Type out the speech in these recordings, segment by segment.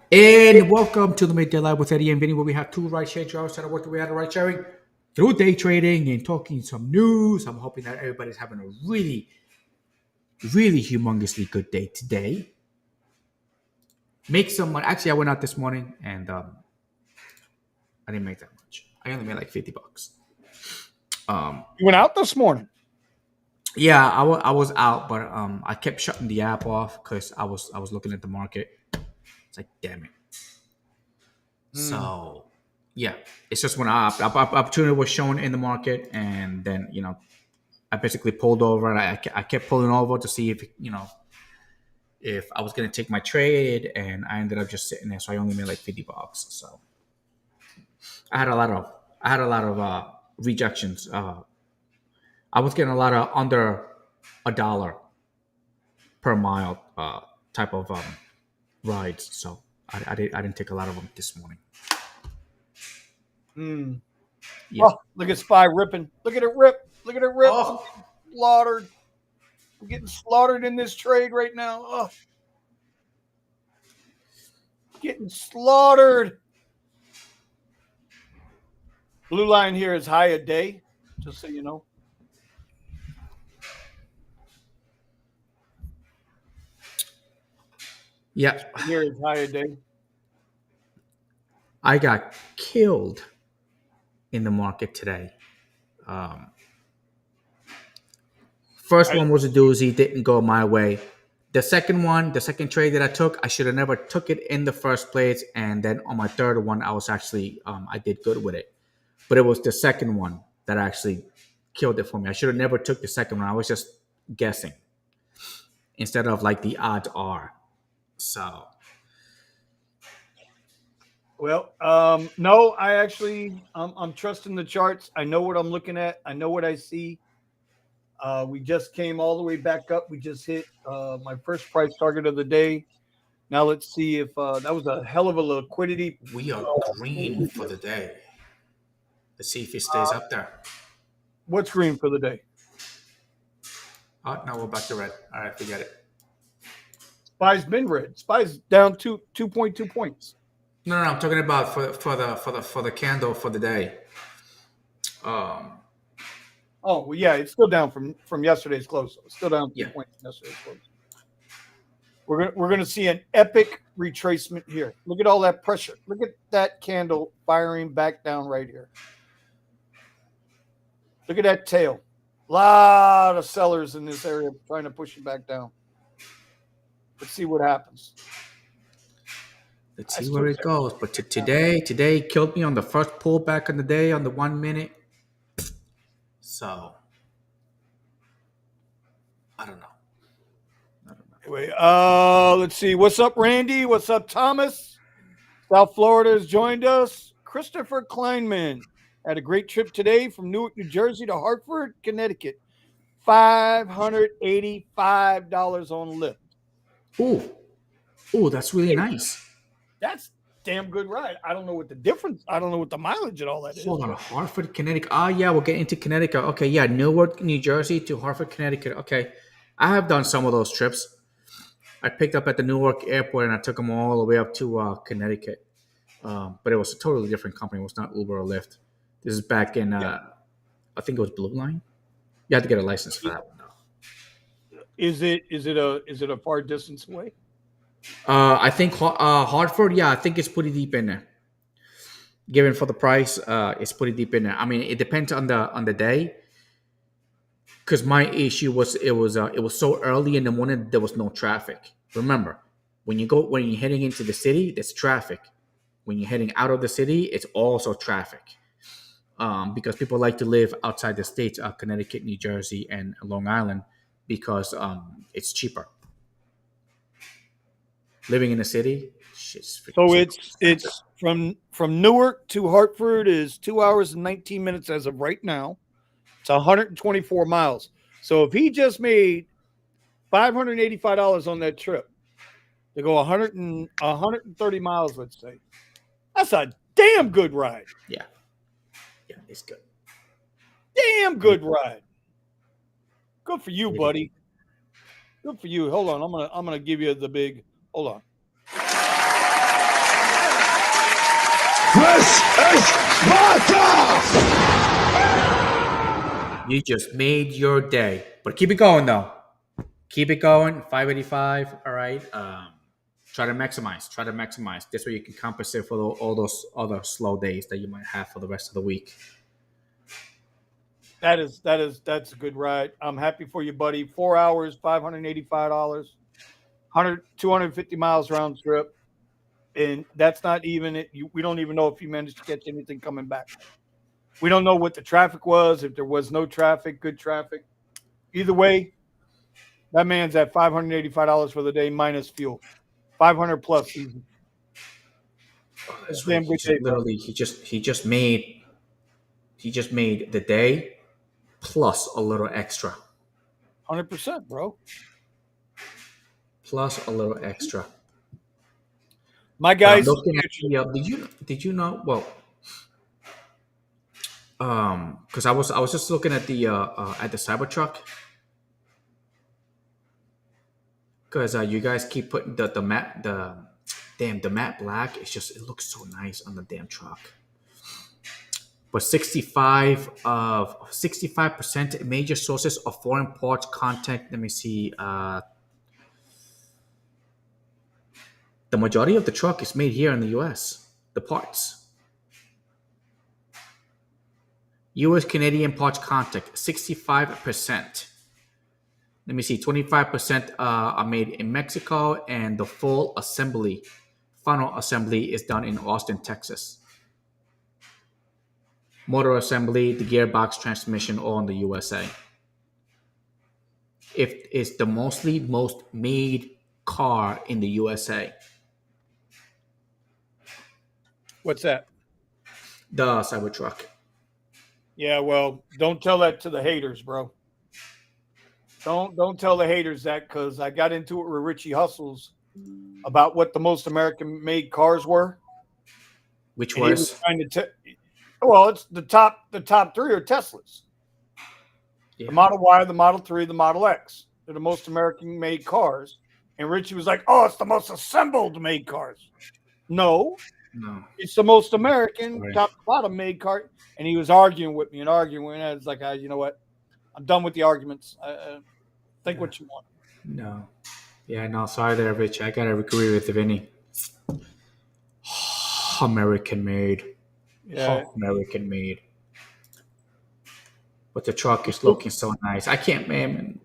And welcome to the Midday Live with Eddie and Vinny, where we have two ride share drivers that work the way out of ride sharing through day trading and talking some news. I'm hoping that everybody's having a really humongously good day today. Make some money. Actually, I went out this morning and I didn't make that much. I only made like $50. You went out this morning. Yeah, I was out, but I kept shutting the app off because I was looking at the market. It's like, damn it. So yeah, it's just when opportunity was shown in the market, and then I basically pulled over, and I kept pulling over to see if I was gonna take my trade, and I ended up just sitting there. So I only made like $50. So I had a lot of rejections. I was getting a lot of under $1 per mile type of rides. So I didn't take a lot of them this morning. Yeah. Oh, look at Spy ripping. Look at it rip. Look at it rip. Oh. Slaughtered. I'm getting slaughtered in this trade right now. Oh. Getting slaughtered. Blue line here is high a day, just so you know. Yeah. Here is high a day. I got killed in the market today. First one was a doozy, didn't go my way. The second trade that I took, I should have never took it in the first place. And then on my third one, I was actually I did good with it, but it was the second one that actually killed it for me. I should have never took the second one. I was just guessing instead of like the odds are. So Well, no, I actually, I'm trusting the charts. I know what I'm looking at. I know what I see. We just came all the way back up. We just hit my first price target of the day. Now let's see if that was a hell of a liquidity. we are green for the day. Let's see if it stays up there. What's green for the day? Oh no, we're back to red. All right, forget it. Spy's been red. Spy's down 2.2 points. No, I'm talking about for the candle for the day. Oh well, yeah, it's still down from yesterday's close. So it's still down 2 Yeah. points from yesterday's close. We're gonna see an epic retracement here. Look at all that pressure. Look at that candle firing back down right here. Look at that tail. A lot of sellers in this area trying to push it back down. Let's see what happens. Let's see where it goes. But today killed me on the first pullback of the day on the 1 minute. So I don't know. Anyway, let's see. What's up, Randy? What's up, Thomas? South Florida has joined us. Christopher Kleinman had a great trip today from Newark, New Jersey to Hartford, Connecticut. $585 on Lyft. Ooh, that's really nice. That's damn good ride. I don't know what the difference. I don't know what the mileage and all that is. Hold on, Hartford, Connecticut. Oh yeah, we'll get into Connecticut. Okay, yeah, Newark, New Jersey to Hartford, Connecticut. Okay, I have done some of those trips. I picked up at the Newark airport and I took them all the way up to Connecticut. But it was a totally different company. It was not Uber or Lyft. This is back in, I think it was Blue Line. You had to get a license for that one, though. Is it a far distance away? I think Hartford. Yeah, I think it's pretty deep in there. Given for the price, it's pretty deep in there. I mean, it depends on the day. Because my issue was it was so early in the morning there was no traffic. Remember, when you're heading into the city, there's traffic. When you're heading out of the city, it's also traffic. Because people like to live outside the states, Connecticut, New Jersey, and Long Island, because it's cheaper. Living in the city, so it's from Newark to Hartford is 2 hours and 19 minutes as of right now. It's 124 miles. So if he just made $585 on that trip to go 130 miles, let's say, that's a damn good ride. Yeah, it's good. Damn good ride. Good for you, buddy. Good for you. Hold on, I'm gonna give you the big. Hold on. This is Sparta! You just made your day. But keep it going though. Keep it going. 585. All right. Try to maximize. Try to maximize. This way you can compensate for all those other slow days that you might have for the rest of the week. That's a good ride. I'm happy for you, buddy. 4 hours, $585, 250 miles round trip. And that's not even it. We don't even know if you managed to catch anything coming back. We don't know what the traffic was, if there was no traffic, good traffic. Either way, that man's at $585 for the day minus fuel. 500 plus easy. Oh, That's that's a right. damn He good just day, bro. literally he just made the day plus a little extra. 100%, bro. Plus a little extra. My But I'm guys, looking at the did you know well because I was just looking at the Cybertruck because you guys keep putting the matte the matte black. It looks so nice on the damn truck. But 65% major sources of foreign parts content. Let me see. The majority of the truck is made here in the U.S. The parts. U.S. Canadian parts content 65%. Let me see. 25% are made in Mexico, and the final assembly is done in Austin, Texas. Motor assembly, the gearbox, transmission, all in the USA. If it's the most made car in the USA, what's that? the Cybertruck. Yeah, well, don't tell that to the haters, bro. Don't tell the haters that because I got into it with Richie Hustles about what the most American made cars were, Which and he was was trying to tell. Well, it's the top three are Teslas. yeah The Model Y, the Model 3, the Model X. They're the most American made cars. And Richie was like, oh, it's the most assembled made cars. No, no it's the most American sorry top to bottom made car. And he was arguing with me and arguing. And I was like, you know what? I'm done with the arguments. Think yeah what you want. no yeah no sorry there, Rich. I gotta agree with Vinny. American made. Yeah. American made. But the truck is looking so nice. I can't, man.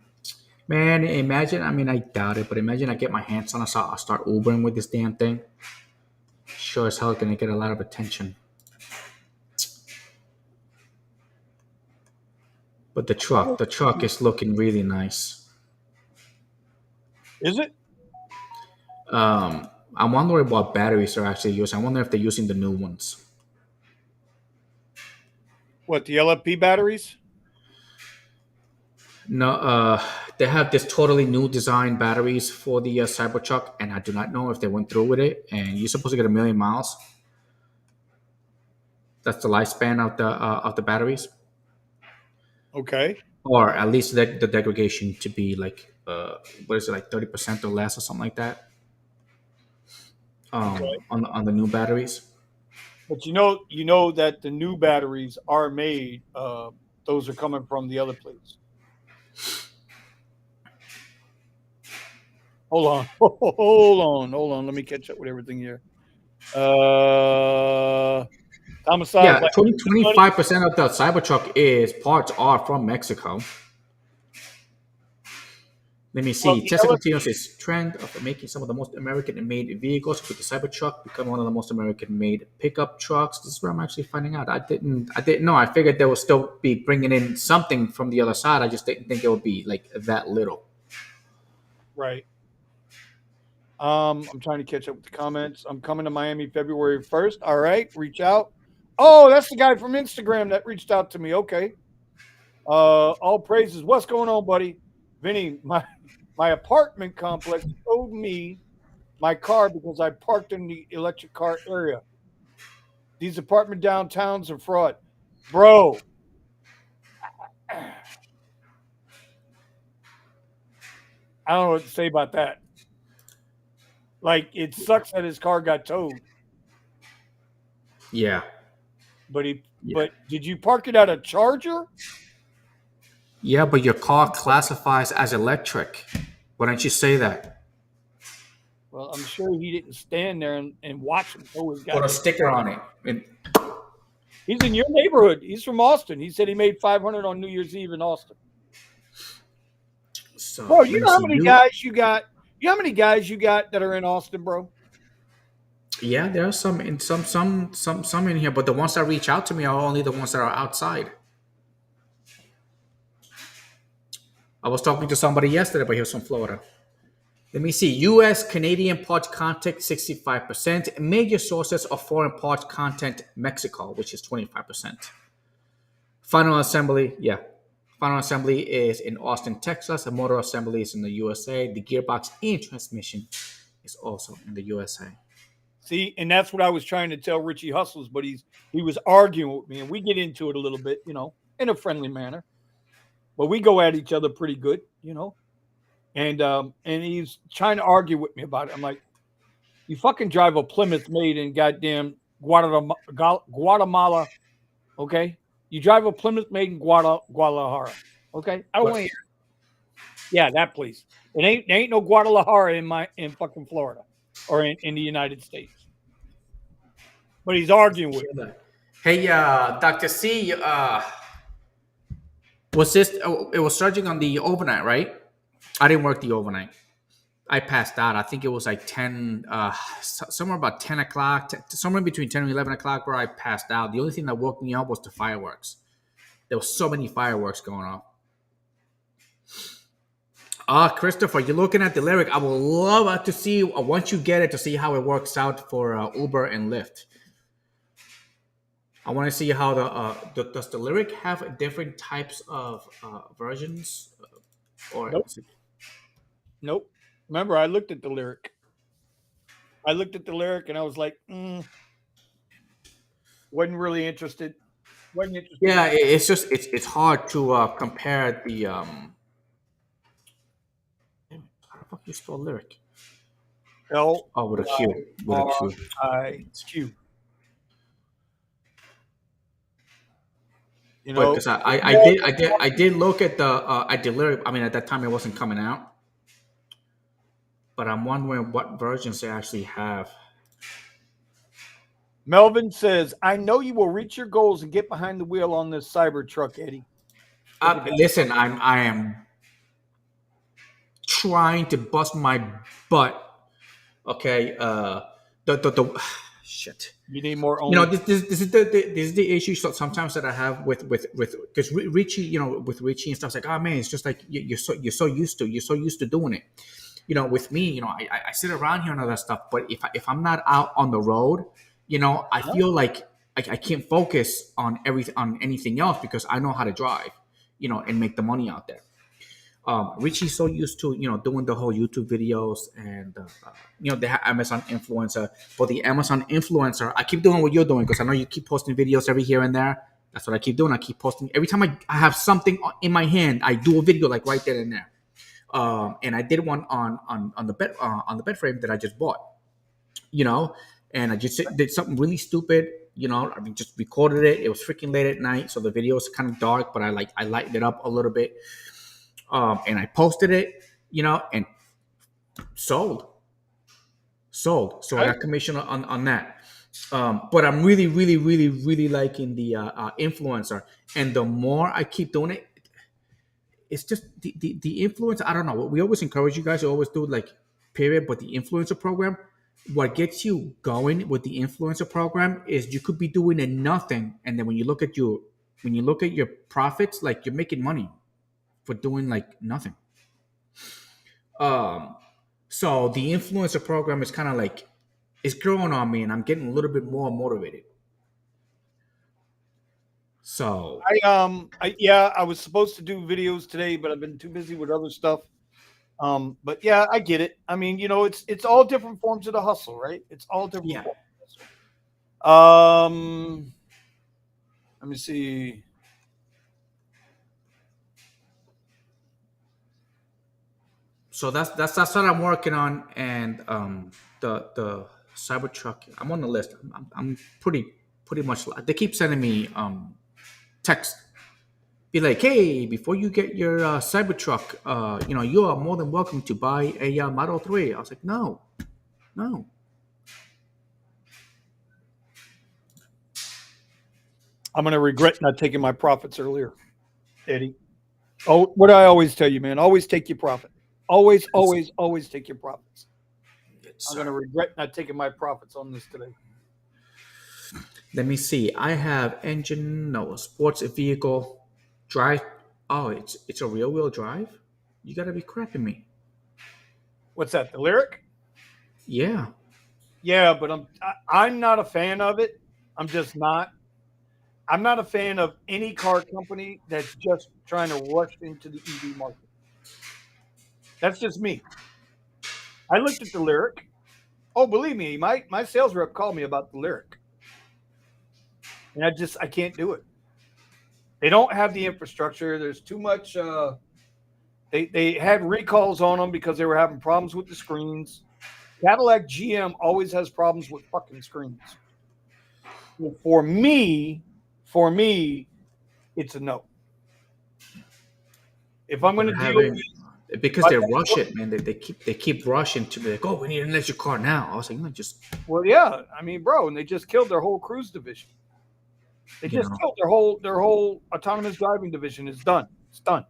Imagine. I mean, I doubt it, but imagine I get my hands on it. I start Ubering with this damn thing. Sure as hell gonna get a lot of attention. But the truck is looking really nice. Is it? I'm wondering what batteries they're actually using. I wonder if they're using the new ones. What, the LFP batteries? No, they have this totally new design batteries for the Cybertruck, and I do not know if they went through with it. And you're supposed to get 1,000,000 miles. That's the lifespan of the batteries, Okay. or at least the degradation to be like what is it, like 30% or less or something like that. Okay. On the new batteries. But you know that the new batteries are made. Those are coming from the other place. Hold on. Hold on. Let me catch up with everything here. Thomas Yeah, like 25% of the Cybertruck is parts are from Mexico. Let me well, see. the Tesla continues LFP, its trend of making some of the most American-made vehicles, with the Cybertruck becoming one of the most American-made pickup trucks. This is where I'm actually finding out. I didn't know. I figured they will still be bringing in something from the other side. I just didn't think it would be like that little. right? I'm trying to catch up with the comments. I'm coming to Miami February 1st. All right, reach out. Oh, that's the guy from Instagram that reached out to me. Okay. All praises. What's going on, buddy? Vinny, my apartment complex owed me my car because I parked in the electric car area. These apartment downtowns are fraud. Bro, I don't know what to say about that. Like, it sucks that his car got towed. Yeah. But did you park it at a charger? Yeah, but your car classifies as electric. Why don't you say that? Well, I'm sure he didn't stand there and watch him throw his Put a goddamn. sticker on it. And He's in your neighborhood. He's from Austin. He said he made 500 on New Year's Eve in Austin. so Bro, let you me know how see. many guys you got? You know how many guys you got that are in Austin, bro? Yeah, there are some in some in here, but the ones that reach out to me are only the ones that are outside. I was talking to somebody yesterday, but he was from Florida. Let me see. U.S. Canadian part content 65%. Major sources of foreign part content Mexico, which is 25%. Final assembly, yeah. Final assembly is in Austin, Texas. The motor assembly is in the USA. The gearbox and transmission is also in the USA. See, and that's what I was trying to tell Richie Hustles, but he was arguing with me, and we get into it a little bit, in a friendly manner. But we go at each other pretty good. And he's trying to argue with me about it. I'm like, you fucking drive a Plymouth made in goddamn Guatemala, okay? You drive a Plymouth made in Guadalajara, okay? I don't want to hear. Yeah, that please. There ain't no Guadalajara in fucking Florida or in the United States. But he's arguing with me. Hey, Dr. C, was this? Oh, it was charging on the overnight, right? I didn't work the overnight. I passed out. I think it was like 10, somewhere about 10 o'clock, somewhere between 10 and 11 o'clock where I passed out. The only thing that woke me up was the fireworks. There was so many fireworks going on. Christopher, you're looking at the lyric. I would love to see, once you get it, to see how it works out for Uber and Lyft. I want to see how does the lyric have different types of versions, or Nope. is it? Nope. Remember, I looked at the lyric. And I was like, wasn't really interested. Wasn't interested. Yeah, it's just it's hard to compare the how the fuck you spell lyric? L Oh, with a Q. With a Q. I Q. But because I did look at the lyric. I mean, at that time it wasn't coming out, but I'm wondering what versions they actually have. Melvin says, I know you will reach your goals and get behind the wheel on this cyber truck, Eddie. Listen, I am trying to bust my butt. Okay, the shit. You need more. This is the issue. So sometimes that I have with because Richie, with Richie and stuff, it's like, oh man, it's just like you're so used to doing it. With me, I sit around here and all that stuff. But if I'm not out on the road, I feel like I can't focus on anything else because I know how to drive, and make the money out there. Richie's so used to doing the whole YouTube videos and they have Amazon influencer. For the Amazon influencer, I keep doing what you're doing because I know you keep posting videos every here and there. That's what I keep doing. I keep posting every time I have something in my hand. I do a video like right there and there. And I did one on the bed frame that I just bought. And I just did something really stupid. I just recorded it. It was freaking late at night, so the video was kind of dark, but I lightened it up a little bit. And I posted it, and sold. So I got commission on that. But I'm really, really, really, really liking the influencer. And the more I keep doing it, it's just the influencer. I don't know. We always encourage you guys to always do like period. But the influencer program, what gets you going with the influencer program is you could be doing it nothing. And then when you look at your profits, like you're making money for doing like nothing. So the influencer program is kind of like it's growing on me, and I'm getting a little bit more motivated. So I was supposed to do videos today, but I've been too busy with other stuff. But yeah, I get it. I mean, it's all different forms of the hustle, right? It's all different. yeah. Forms of the hustle. Let me see. So that's what I'm working on, and the Cybertruck. I'm on the list. I'm pretty pretty much they keep sending me text. Be like, hey, before you get your Cybertruck, you are more than welcome to buy a Model 3. I was like, no, no. I'm going to regret not taking my profits earlier, Eddie. Oh, what do I always tell you, man? Always take your profit. Always, always, always take your profits. Yes, I'm going to sir. regret not taking my profits on this today. Let me see. I have engine, no, sports vehicle, drive. Oh, it's a rear wheel drive? You gotta be crapping me. What's that? The Lyric? Yeah. Yeah, but I'm not a fan of it. I'm just not. I'm not a fan of any car company that's just trying to rush into the EV market. That's just me. I looked at the Lyric. Oh, believe me, my sales rep called me about the Lyric, and I can't do it. They don't have the infrastructure. There's too much. They had recalls on them because they were having problems with the screens. Cadillac GM always has problems with fucking screens. Well, for me, it's a no. If I'm going to They're deal having because with, they rush it, man. They keep rushing to be like, oh, we need an electric car now. I was like, no, just well, yeah, I mean, bro, and they just killed their whole cruise division. They you just know. killed their whole autonomous driving division. Is done. It's done.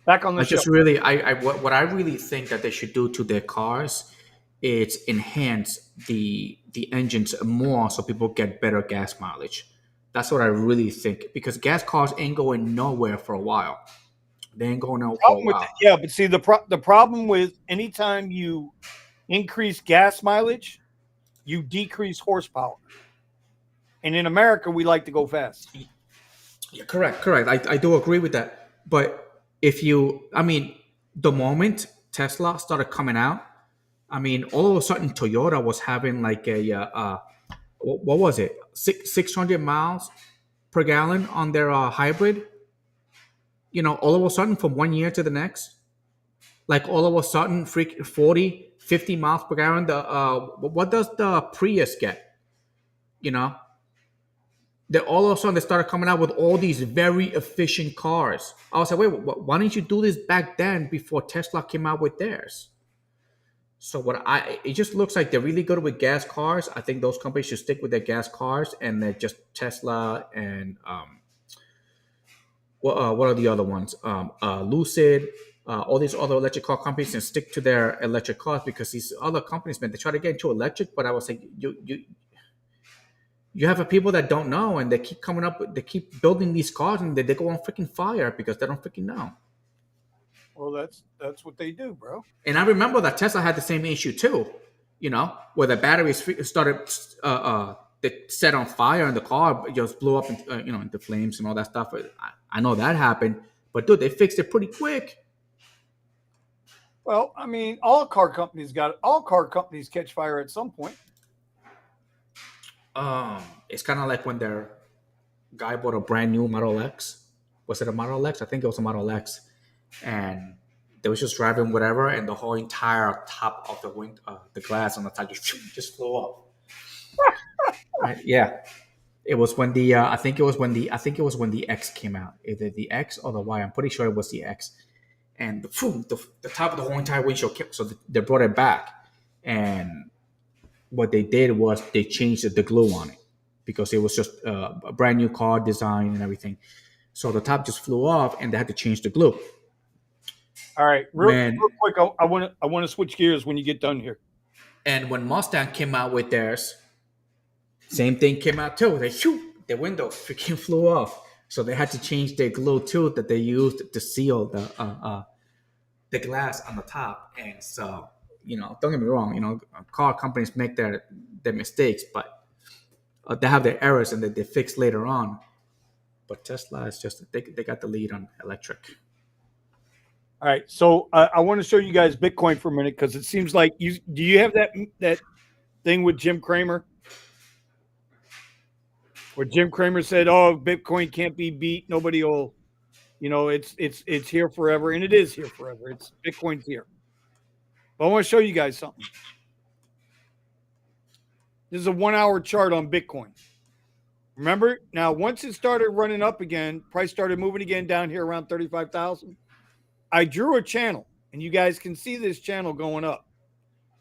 Back on the I show. just really, what I really think that they should do to their cars is enhance the engines more so people get better gas mileage. That's what I really think because gas cars ain't going nowhere for a while. They ain't going out for a Problem with while. yeah, but see the problem with anytime you increase gas mileage, you decrease horsepower. And in America, we like to go fast. Yeah, correct. I do agree with that. But if you, I mean, the moment Tesla started coming out, I mean, all of a sudden Toyota was having like what was it, 600 miles per gallon on their hybrid. All of a sudden from one year to the next, like all of a sudden, 40, 50 miles per gallon. The what does the Prius get? You know, They all of a sudden they started coming out with all these very efficient cars. I was like, wait, why didn't you do this back then before Tesla came out with theirs? So it just looks like they're really good with gas cars. I think those companies should stick with their gas cars, and they're just Tesla and what are the other ones? Lucid, all these other electric car companies, and stick to their electric cars because these other companies, man, they try to get into electric. But I was like, you have people that don't know, and they keep coming up, they keep building these cars, and they go on freaking fire because they don't freaking know. Well, that's what they do, bro. And I remember that Tesla had the same issue too, where the batteries started, they set on fire, and the car just blew up, into flames and all that stuff. I know that happened, but dude, they fixed it pretty quick. Well, I mean, all car companies catch fire at some point. It's kind of like when their guy bought a brand new Model X. Was it a Model X? I think it was a Model X, and they was just driving whatever, and the whole entire top of the glass on the top just flew off. Right? Yeah, it was when the I think it was when the X came out, either the X or the Y. I'm pretty sure it was the X, and the top of the whole entire windshield came, so they brought it back, and what they did was they changed the glue on it because it was just a brand new car design and everything. So the top just flew off, and they had to change the glue. All right, real When quick, I want to switch gears when you get done here. and when Mustang came out with theirs, same thing came out too. The window freaking flew off, so they had to change their glue too that they used to seal the glass on the top. And so, don't get me wrong, car companies make their mistakes, but they have their errors and that they fix later on. But Tesla is just they got the lead on electric. All right, so I want to show you guys Bitcoin for a minute because it seems like you have that thing with Jim Cramer, where Jim Cramer said, "Oh, Bitcoin can't be beat. Nobody will, it's here forever," and it is here forever. Bitcoin's here. But I want to show you guys something. This is a 1 hour chart on Bitcoin. Remember? Now, once it started running up again, price started moving again down here around 35,000. I drew a channel, and you guys can see this channel going up.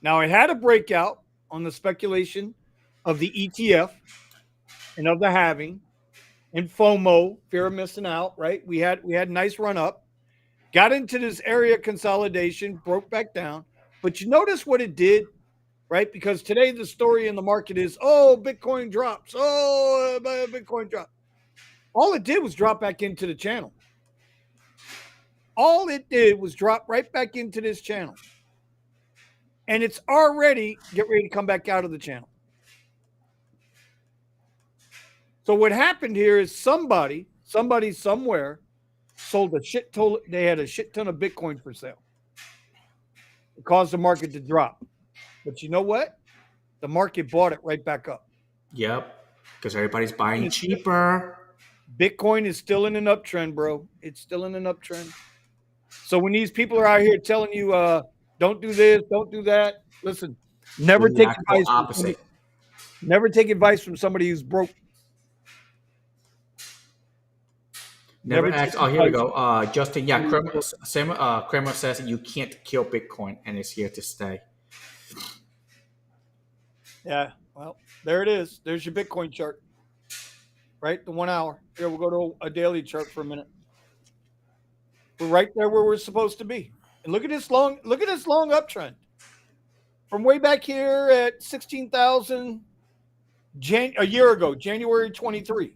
Now, I had a breakout on the speculation of the ETF and of the halving and FOMO, fear of missing out, right? We had a nice run up, got into this area consolidation, broke back down. But you notice what it did, right? Because today the story in the market is, oh, Bitcoin drops. Oh, Bitcoin drops. All it did was drop back into the channel. All it did was drop right back into this channel. And it's already get ready to come back out of the channel. So what happened here is somebody somewhere sold a shit ton. They had a shit ton of Bitcoin for sale. It caused the market to drop. But you know what? The market bought it right back up. Yep, because everybody's buying cheaper. Bitcoin is still in an uptrend, bro. It's still in an uptrend. So when these people are out here telling you, don't do this, don't do that, listen, never take advice. Opposite. Never take advice from somebody who's broke. Never ask. Oh, here we go. Justin, yeah, Kramer says you can't kill Bitcoin and it's here to stay. Yeah, well, there it is. There's your Bitcoin chart, right? The 1 hour. Here, we'll go to a daily chart for a minute. We're right there where we're supposed to be. And look at this long uptrend. From way back here at 16,000 a year ago, January 23.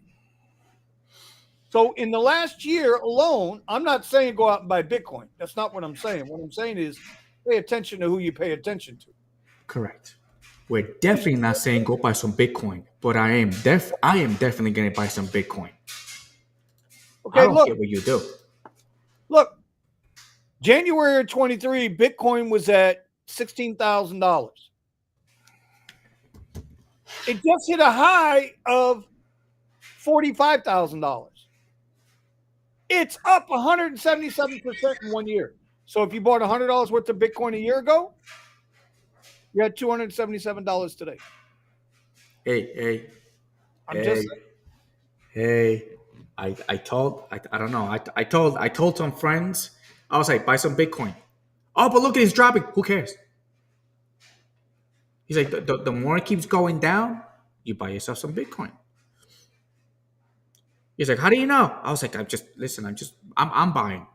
So in the last year alone, I'm not saying go out and buy Bitcoin. That's not what I'm saying. What I'm saying is pay attention to who you pay attention to. Correct. We're definitely not saying go buy some Bitcoin, but I am definitely going to buy some Bitcoin. Okay, I don't care what you do. Look, January 23, Bitcoin was at $16,000. It just hit a high of $45,000. It's up 177% in 1 year. So if you bought $100 worth of Bitcoin a year ago, you had $277 today. Hey. I told some friends, I was like, buy some Bitcoin. Oh, but look, it's dropping. Who cares? He's like, the more it keeps going down, you buy yourself some Bitcoin. He's like, how do you know? I was like, I'm buying.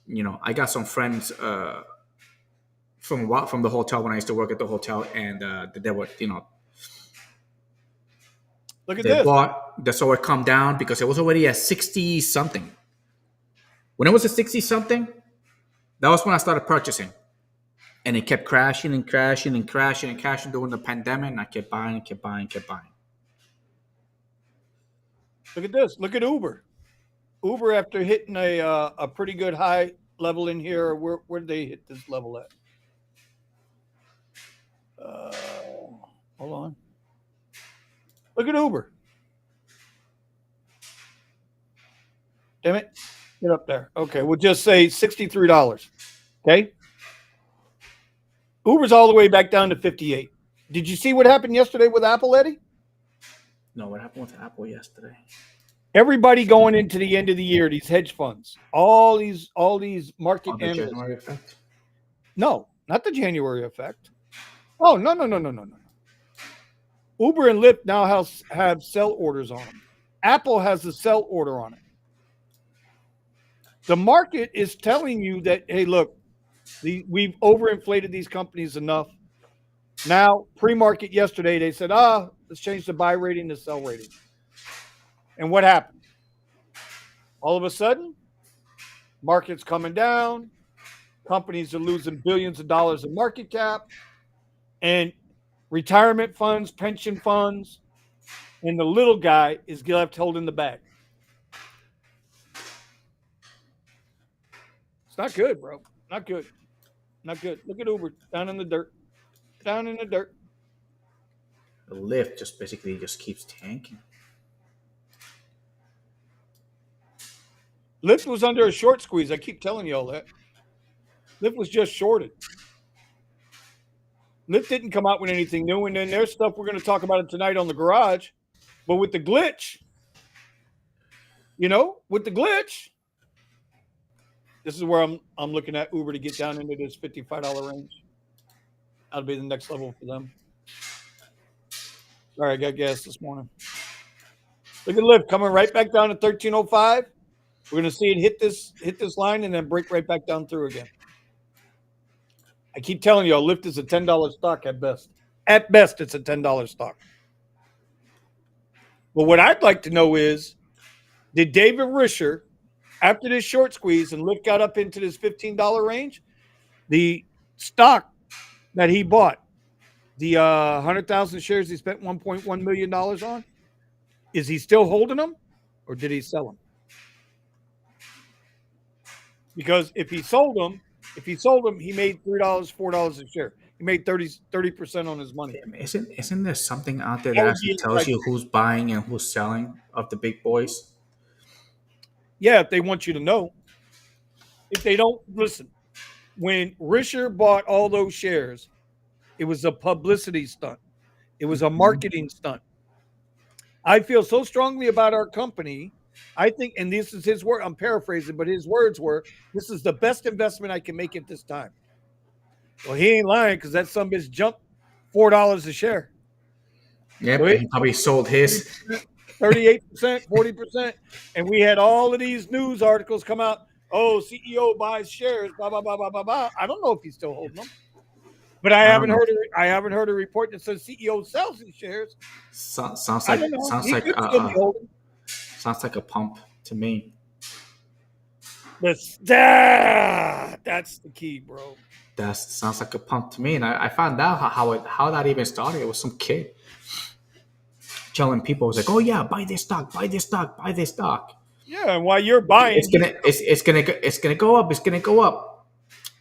You know, I got some friends from the hotel when I used to work at the hotel, and they were, you know, look at this. They saw it come down because it was already at 60 something. When it was at 60 something, that was when I started purchasing. And it kept crashing and crashing and crashing and crashing during the pandemic, and I kept buying and kept buying and kept buying. Look at this. Look at Uber. Uber, after hitting a pretty good high level in here, where did they hit this level at? Hold on. Look at Uber. Damn it. Get up there. Okay, we'll just say $63. Okay? Uber's all the way back down to 58. Did you see what happened yesterday with Apple, Eddie? No, what happened with Apple yesterday? Everybody going into the end of the year, these hedge funds, all these market analysts. January effect? No, not the January effect. Oh, no. Uber and Lyft now have sell orders on them. Apple has a sell order on it. The market is telling you that, hey, look, we've overinflated these companies enough. Now, pre-market yesterday, they said, let's change the buy rating to sell rating. And what happened? All of a sudden, market's coming down. Companies are losing billions of dollars in market cap. And retirement funds, pension funds, and the little guy is left holding the bag. It's not good, bro. Not good. Look at Uber down in the dirt. Down in the dirt. The Lyft just basically keeps tanking. Lyft was under a short squeeze. I keep telling you all that. Lyft was just shorted. Lyft didn't come out with anything new, and then there's stuff we're going to talk about it tonight on the garage. But with the glitch, with the glitch, this is where I'm looking at Uber to get down into this $55 range. That'll be the next level for them. All right, I got gas this morning. Look at Lyft coming right back down to 1305. We're going to see it hit this line and then break right back down through again. I keep telling you, Lyft is a $10 stock at best. At best, it's a $10 stock. But what I'd like to know is, did David Risher, after this short squeeze and Lyft got up into this $15 range, the stock that he bought, the 100,000 shares he spent $1.1 million on, is he still holding them or did he sell them? Because if he sold them, he made $3, $4 a share. He made 30% on his money. Isn't there something out there that actually tells you who's buying and who's selling of the big boys? Yeah, if they want you to know. If they don't, listen. When Risher bought all those shares, it was a publicity stunt. It was a marketing stunt. I feel so strongly about our company. I think, and this is his word, I'm paraphrasing, but his words were, this is the best investment I can make at this time. Well, he ain't lying because that some bitch jumped $4 a share. Yep, so he probably sold his 38%, 40%. And we had all of these news articles come out. Oh, CEO buys shares, blah, blah, blah, blah, blah, blah. I don't know if he's still holding them. But I haven't heard a report that says CEO sells his shares. Sounds like a pump to me. That's the key, bro. That sounds like a pump to me. And I found out how that even started. It was some kid telling people, it was like, oh yeah, buy this stock, buy this stock, buy this stock. Yeah, and while you're buying, it's gonna go up, it's gonna go up.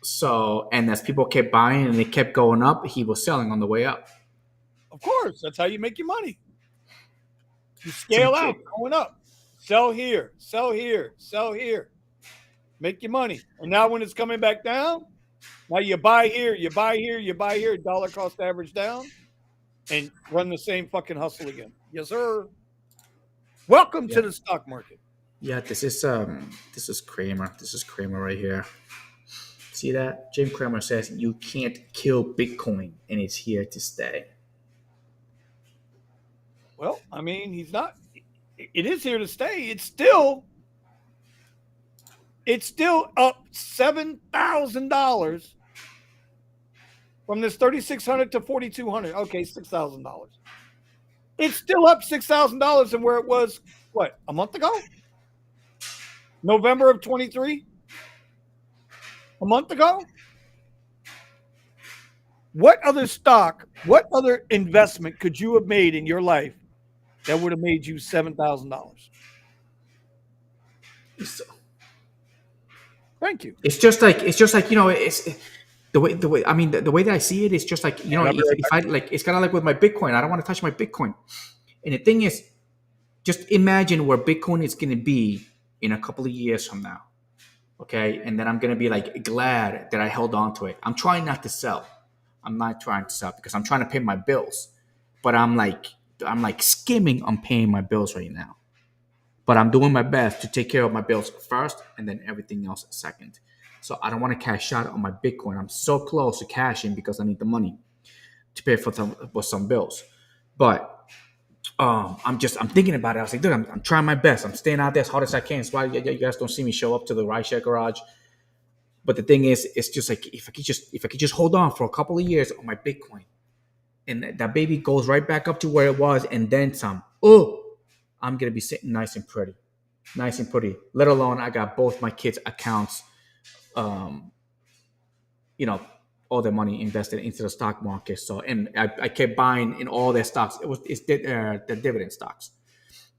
So, and as people kept buying and it kept going up, he was selling on the way up. Of course, that's how you make your money. You scale out, going up. Sell here, sell here, sell here. Make your money. And now when it's coming back down, now you buy here, you buy here, you buy here, dollar cost average down, and run the same fucking hustle again. Yes, sir. Welcome to the stock market. Yeah, this is Kramer. This is Kramer right here. See that? Jim Cramer says you can't kill Bitcoin and it's here to stay. Well, I mean, he's not. It is here to stay. It's still up $7,000 from this 3,600 to 4,200. Okay, $6,000. It's still up $6,000 from where it was. What, a month ago? November of 23. A month ago? What other stock, what other investment could you have made in your life that would have made you $7,000? Thank you. It's just like it's the way. I mean, the way that I see it is just like if I like, it's kind of like with my Bitcoin. I don't want to touch my Bitcoin. And the thing is, just imagine where Bitcoin is going to be in a couple of years from now. Okay, and then I'm going to be like glad that I held on to it. I'm trying not to sell. I'm not trying to sell because I'm trying to pay my bills. But I'm like skimming on paying my bills right now. But I'm doing my best to take care of my bills first and then everything else second. So I don't want to cash out on my Bitcoin. I'm so close to cashing because I need the money to pay for some bills. But I'm thinking about it. I was like, dude, I'm trying my best. I'm staying out there as hard as I can. That's why you guys don't see me show up to the rideshare garage. But the thing is, it's just like if I could just hold on for a couple of years on my Bitcoin, and that baby goes right back up to where it was, and then some. Oh, I'm gonna be sitting nice and pretty. Let alone I got both my kids' accounts, all their money invested into the stock market. So, and I kept buying in all their stocks. It's the dividend stocks.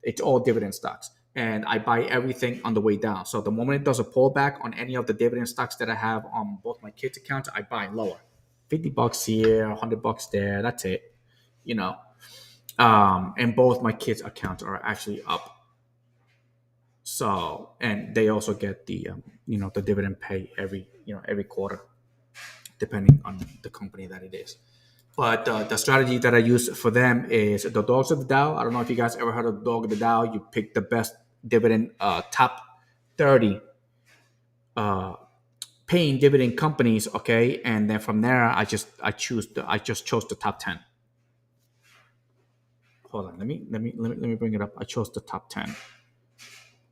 It's all dividend stocks, and I buy everything on the way down. So the moment it does a pullback on any of the dividend stocks that I have on both my kids' accounts, I buy lower. $50 here, $100 there. That's it. And both my kids' accounts are actually up. So, and they also get the the dividend pay every quarter, depending on the company that it is. But the strategy that I use for them is the dogs of the Dow. I don't know if you guys ever heard of the dog of the Dow. You pick the best dividend, top 30 uh, paying dividend companies, okay, and then from there I just chose the top 10. Hold on, let me bring it up. I chose the top 10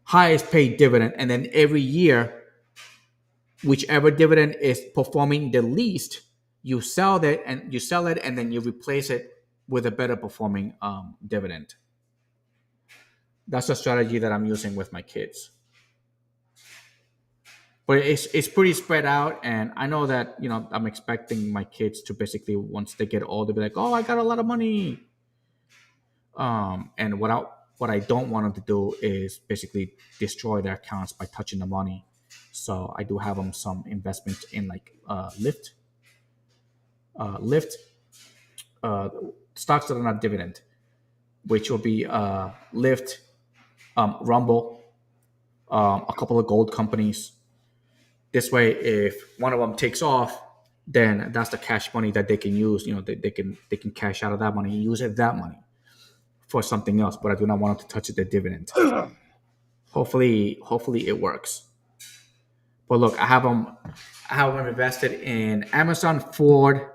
highest paid dividend, and then every year, whichever dividend is performing the least, you sell it, and then you replace it with a better performing dividend. That's a strategy that I'm using with my kids. But it's pretty spread out, and I know that I'm expecting my kids to basically once they get older be like, oh, I got a lot of money. And what I don't want them to do is basically destroy their accounts by touching the money. So I do have them some investment in like Lyft stocks that are not dividend, which will be Lyft, Rumble, a couple of gold companies. This way, if one of them takes off, then that's the cash money that they can use. They can cash out of that money and use that money for something else. But I do not want them to touch the dividend. Hopefully it works. But look, I have them invested in Amazon, Ford,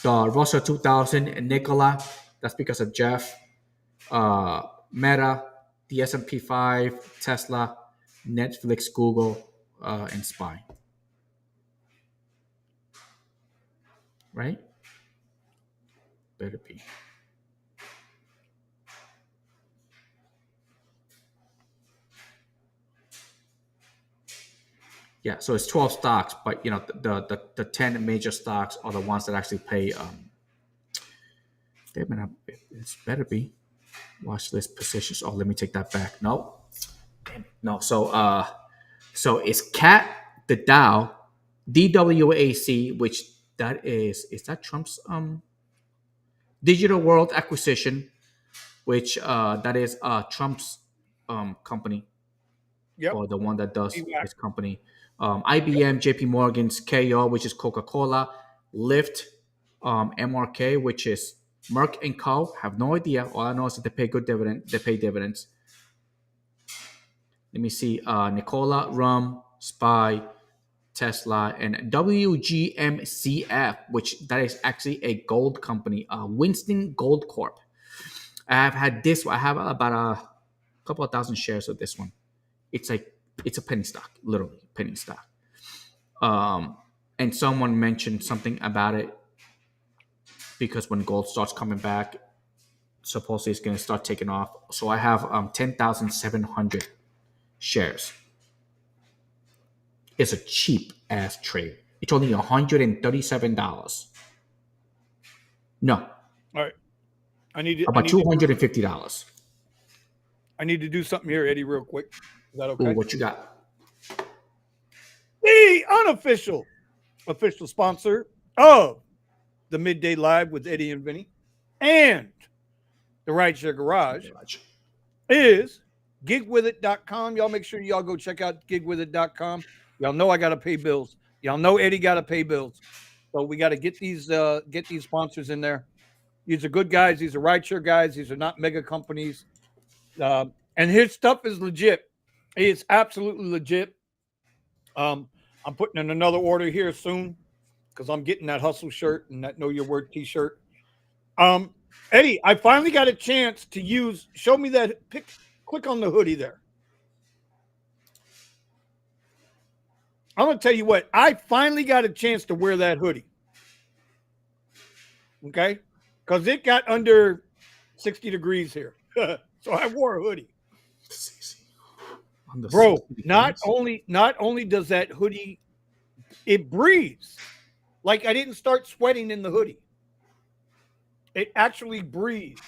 the Russell 2000, and Nikola. That's because of Jeff. Meta, the S&P 5, Tesla, Netflix, Google, and SPY. Right? Better be. Yeah, so it's 12 stocks, but the 10 major stocks are the ones that actually pay. It's better be. Watch list positions. Oh, let me take that back. No, damn it. No. So it's CAT, the Dow, DWAC, which that is that Trump's Digital World Acquisition, which that is Trump's company, Yep. or the one that does DWAC. his company. IBM, JP Morgan's KO, which is Coca-Cola, Lyft, MRK, which is Merck and Co. Have no idea. All I know is that they pay good dividend. They pay dividends. Let me see. Nikola, Rum, Spy, Tesla, and WGMCF, which that is actually a gold company. Winston Gold Corp. I have had this. I have about a couple of thousand shares of this one. It's a penny stock, literally penny stock. And someone mentioned something about it because when gold starts coming back, supposedly it's going to start taking off. So I have 10,700 shares. It's a cheap ass trade. It's only $137. No, All right. I need about $250. I need to do something here, Eddie, real quick. Is that okay? Ooh, what you got? The unofficial official sponsor of the Midday Live with Eddie and Vinny and the Rideshare Garage is gigwithit.com. Y'all make sure y'all go check out gigwithit.com. Y'all know I got to pay bills. Y'all know Eddie got to pay bills. So we got to get these sponsors in there. These are good guys. These are rideshare guys. These are not mega companies. And his stuff is legit. It's absolutely legit. I'm putting in another order here soon because I'm getting that hustle shirt and that Know Your Word t-shirt. Eddie, I finally got a chance to show me that click on the hoodie there. I'm going to tell you what, I finally got a chance to wear that hoodie. Okay? Because it got under 60 degrees here. So I wore a hoodie. Bro, not only does that hoodie, it breathes. Like I didn't start sweating in the hoodie. It actually breathes.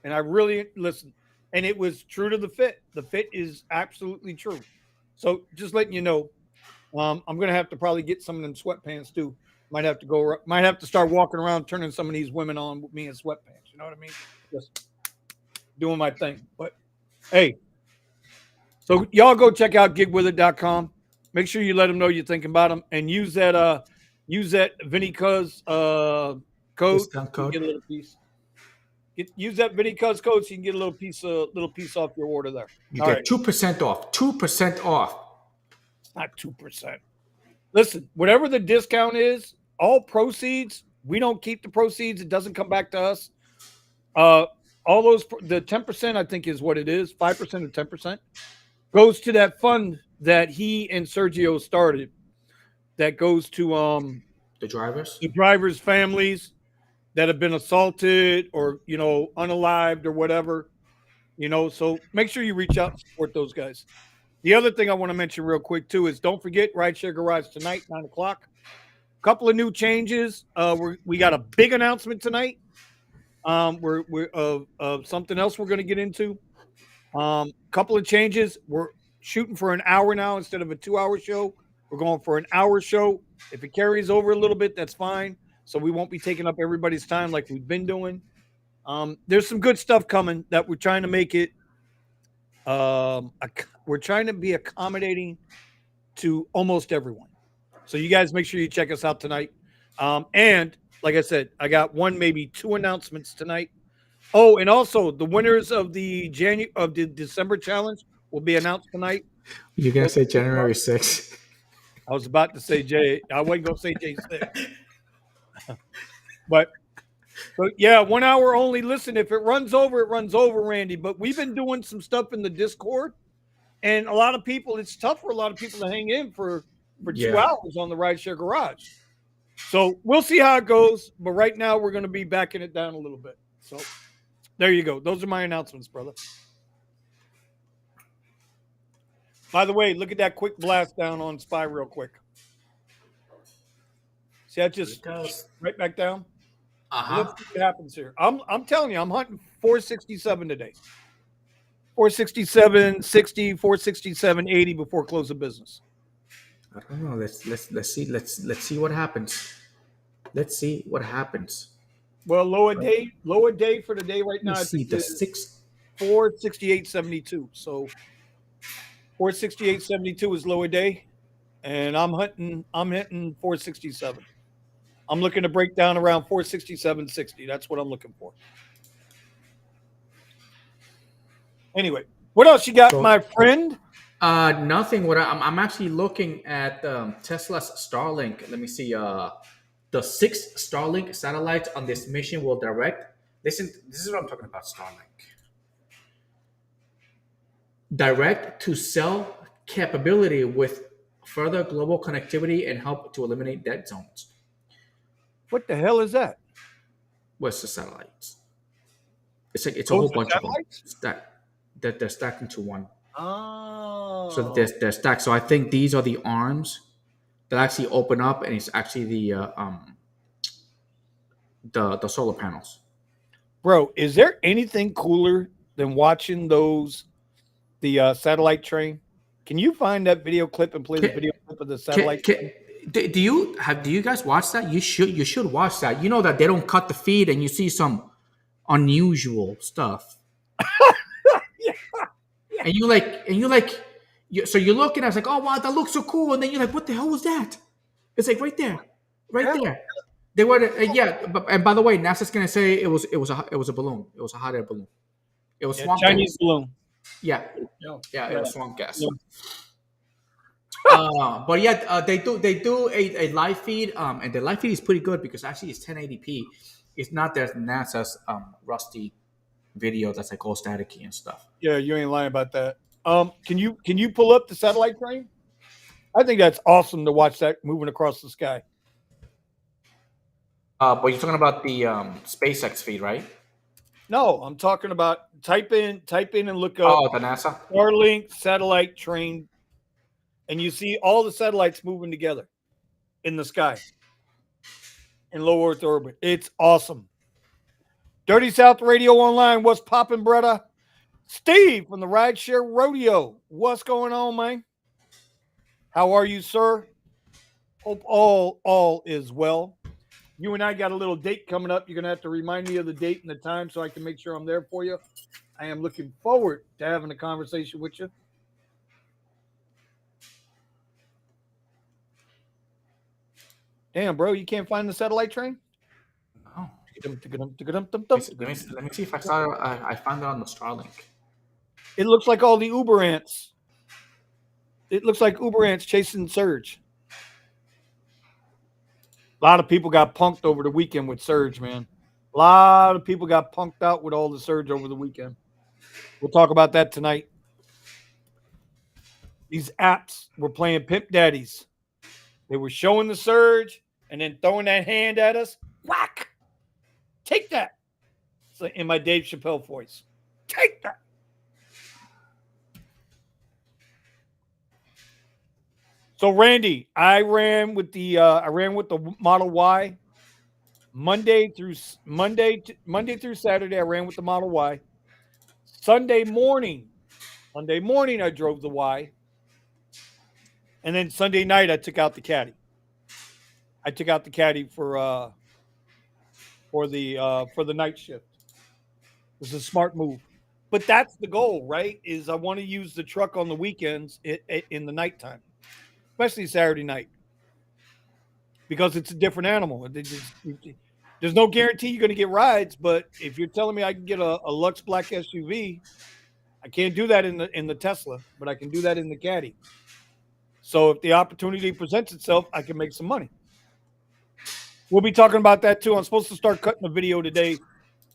And I really listen. And it was true to the fit. The fit is absolutely true. So just letting you know, I'm gonna have to probably get some of them sweatpants too. Might have to start walking around turning some of these women on with me in sweatpants. You know what I mean? Just doing my thing. But hey, so y'all go check out gigwithit.com. Make sure you let them know you're thinking about them and use that Vinny Cuz code. Discount You can code. get a little piece. Use that Vinny Cuz code so you can get a little piece off your order there. You All right, get 2% off. 2% off. it's not 2%. Listen, whatever the discount is, all proceeds, we don't keep the proceeds. It doesn't come back to us. All those the 10%, I think, is what it is. 5% or 10% goes to that fund that he and Sergio started. That goes to The drivers. the drivers' families that have been assaulted or unalived or whatever. So make sure you reach out and support those guys. The other thing I want to mention real quick too is don't forget Rideshare Garage tonight, 9 o'clock. Couple of new changes. We got a big announcement tonight. We're something else we're going to get into. Couple of changes. We're shooting for an hour now instead of a 2-hour show. We're going for an hour show. If it carries over a little bit, that's fine. So we won't be taking up everybody's time like we've been doing. There's some good stuff coming that we're trying to make it. We're trying to be accommodating to almost everyone. So you guys make sure you check us out tonight. And like I said, I got one, maybe two announcements tonight. Oh, and also the winners of the December challenge will be announced tonight. You're gonna say January 6th. I was about to say J. I wasn't gonna say J6. But yeah, 1 hour only. Listen, if it runs over, it runs over, Randy. But we've been doing some stuff in the Discord, and a lot of people, it's tough for a lot of people to hang in for 2 hours on the Rideshare Garage. So we'll see how it goes. But right now, we're going to be backing it down a little bit. So there you go. Those are my announcements, brother. By the way, look at that quick blast down on Spy real quick. See, that just right back down. Let's see what happens here. I'm telling you, I'm hunting 467 today. 467, 60, 467, 80 before close of business. I don't know. Let's see. Let's see what happens. Let's see what happens. Well, lower day for the day right now. Let's see the 6. 468.72. So 468.72 is lower day, and I'm hitting 467. I'm looking to break down around 467.60. That's what I'm looking for. Anyway, what else you got, my friend? Nothing. I'm actually looking at Tesla's Starlink. Let me see. The 6 Starlink satellites on this mission will direct. Listen, this is what I'm talking about. Starlink. Direct to cell capability with further global connectivity and help to eliminate dead zones. What the hell is that? What's the satellites? It's a whole bunch satellites? of them that they're stacked into one. Oh. So they're stacked. So I think these are the arms that actually open up, and it's actually the solar panels. Bro, is there anything cooler than watching the satellite train? Can you find that video clip and play the video clip of the satellite train? Do you guys watch that? You should watch that. You know that they don't cut the feed, and you see some unusual stuff. And you're you're looking. I was like, oh wow, that looks so cool. And then you're like, what the hell was that? It's like right there. They were and by the way, NASA's gonna say it was a balloon. It was a hot air balloon. It was swamp Chinese balloon. Yeah, it was swamp gas. But they do a live feed, and the live feed is pretty good because actually it's 1080p. It's not that NASA's rusty video that's like all staticky and stuff. Yeah, you ain't lying about that. Can you pull up the satellite train? I think that's awesome to watch that moving across the sky. But you're talking about the SpaceX feed, right? No, I'm talking about type in and look up. Oh, the NASA Starlink satellite train, and you see all the satellites moving together in the sky in low Earth orbit. It's awesome. Dirty South Radio Online, what's poppin', brother? Steve from the Rideshare Rodeo. What's going on, man? How are you, sir? Hope all is well. You and I got a little date coming up. You're going to have to remind me of the date and the time so I can make sure I'm there for you. I am looking forward to having a conversation with you. Damn, bro, you can't find the satellite train? Oh. Let me see if I saw it. I found it on the Starlink. It looks like all the Uber ants. It looks like Uber ants chasing Surge. A lot of people got punked over the weekend with Surge, man. A lot of people got punked out with all the Surge over the weekend. We'll talk about that tonight. These apps were playing Pimp Daddies. They were showing the Surge and then throwing that hand at us. Whack! Take that. So in my Dave Chappelle voice. Take that. So Randy, I ran with the Model Y Monday through Saturday. I ran with the Model Y. Sunday morning, I drove the Y, and then Sunday night I took out the Caddy. I took out the Caddy for the night shift. It was a smart move, but that's the goal, right? Is I want to use the truck on the weekends in the nighttime, especially Saturday night, because it's a different animal. There's no guarantee you're going to get rides, but if you're telling me I can get a Lux Black SUV, I can't do that in the Tesla, but I can do that in the Caddy. So if the opportunity presents itself, I can make some money. We'll be talking about that too. I'm supposed to start cutting a video today